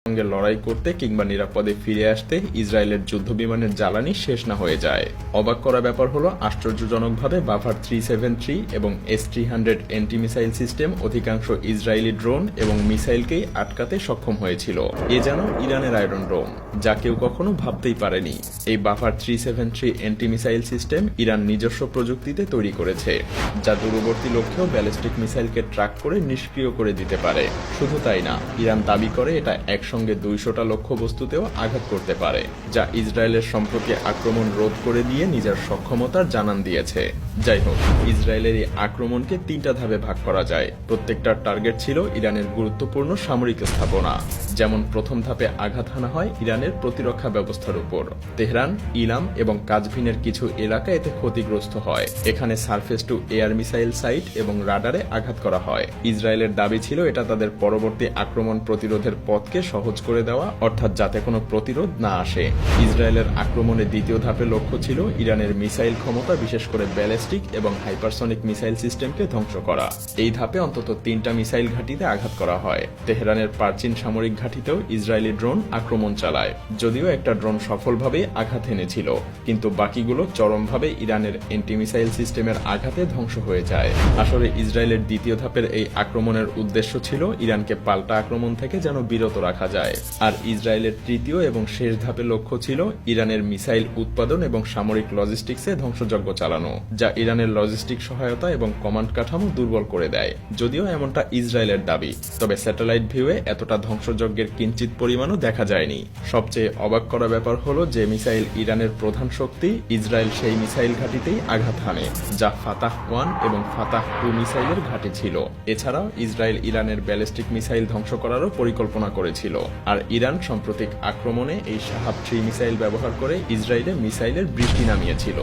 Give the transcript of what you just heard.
সঙ্গে লড়াই করতে কিংবা নিরাপদে ফিরে আসতে ইসরায়েলের যুদ্ধবিমানের জ্বালানি শেষ না হয়ে যায়। অবাক করা ব্যাপার হলো আশ্চর্যজনকভাবে বাফার 373 এবং S-300 অ্যান্টি মিসাইল সিস্টেম অধিকাংশ ইসরায়েলি ড্রোন এবং মিসাইলকেই আটকাতে সক্ষম হয়েছিল। এ যেন ইরানের আয়রন ডোম, যা কেউ কখনো ভাবতেই পারেনি। এই buffer 373 anti missile system Iran নিজস্ব প্রযুক্তিতে তৈরি করেছে, যা দূরবর্তী লক্ষ্যেও ব্যালিস্টিক মিসাইলকে ট্র্যাক করে নিষ্ক্রিয় করে দিতে পারে। শুধু তাই না, ইরান দাবি করে এটা একসঙ্গে 200টা লক্ষ্যবস্তুতেও আঘাত করতে পারে, যা ইসরায়েলের সম্প্রতি আক্রমণ রোধ করে দিয়ে নিজের সক্ষমতার জানান দিয়েছে। যাই হোক, ইসরায়েলের এই আক্রমণকে 3টা ধাপে ভাগ করা যায়। প্রত্যেকটার টার্গেট ছিল ইরানের গুরুত্বপূর্ণ সামরিক স্থাপনা। যেমন প্রথম ধাপে আঘাত হানা হয় ইরানের প্রতিরক্ষা ব্যবস্থার উপর। তেহরান, ইলাম এবং কাজভিনের কিছু এলাকা এতে ক্ষতিগ্রস্ত হয়। এখানে surface to air missile site এবং রাডারে আঘাত করা হয়। ইসরায়েলের দাবি ছিল এটা তাদের পরবর্তী আক্রমণ প্রতিরোধের পথকে সহজ করে দেওয়া, অর্থাৎ যাতে কোনো প্রতিরোধ না আসে। ইসরায়েলের আক্রমণের দ্বিতীয় ধাপে লক্ষ্য ছিল ইরানের মিসাইল ক্ষমতা, বিশেষ করে ব্যালিস্টিক এবং হাইপারসনিক মিসাইল সিস্টেমকে ধ্বংস করা। এই ধাপে অন্তত 3টা মিসাইল ঘাঁটিতে আঘাত করা হয়। তেহরানের প্রাচীন সামরিক ঘাঁটিতেও ইসরায়েলি ড্রোন আক্রমণ চালায়। যদিও একটা ড্রোন সফলভাবে আঘাত এনেছিল, কিন্তু বাকিগুলো চরমভাবে ইরানের অ্যান্টি মিসাইল সিস্টেমের আঘাতে ধ্বংস হয়ে যায়। আসলে ইসরায়েলের দ্বিতীয় ধাপের এই আক্রমণের উদ্দেশ্য ছিল ইরানকে পাল্টা আক্রমণ থেকে যেন বিরত রাখা যায়। আর ইসরায়েলের তৃতীয় এবং শেষ ধাপের লক্ষ্য ছিল ইরানের মিসাইল উৎপাদন এবং সামরিক লজিস্টিক্সে ধ্বংসযজ্ঞ চালানো, যা ইরানের লজিস্টিক সহায়তা এবং কমান্ড কাঠামো দুর্বল করে দেয়। যদিও এমনটা ইসরায়েলের দাবি, তবে স্যাটেলাইট ভিউয়ে এতটা ধ্বংসযজ্ঞের কিঞ্চিত পরিমাণও দেখা যায়নি। সবচেয়ে অবাক করা ব্যাপার হলো যে মিসাইল ইরানের প্রধান শক্তি, ইসরায়েল সেই মিসাইল ঘাঁটিতেই আঘাত হানে, যা ফাতাহ 1 এবং ফাতাহ 2 মিসাইলের ঘাঁটি ছিল। এছাড়াও ইসরায়েল ইরানের ব্যালিস্টিক মিসাইল ধ্বংস করারও পরিকল্পনা করেছিল। আর ইরান সাম্প্রতিক আক্রমণে এই শাহাব 3 মিসাইল ব্যবহার করে ইসরায়েলে মিসাইলের বৃষ্টি নামিয়েছিল।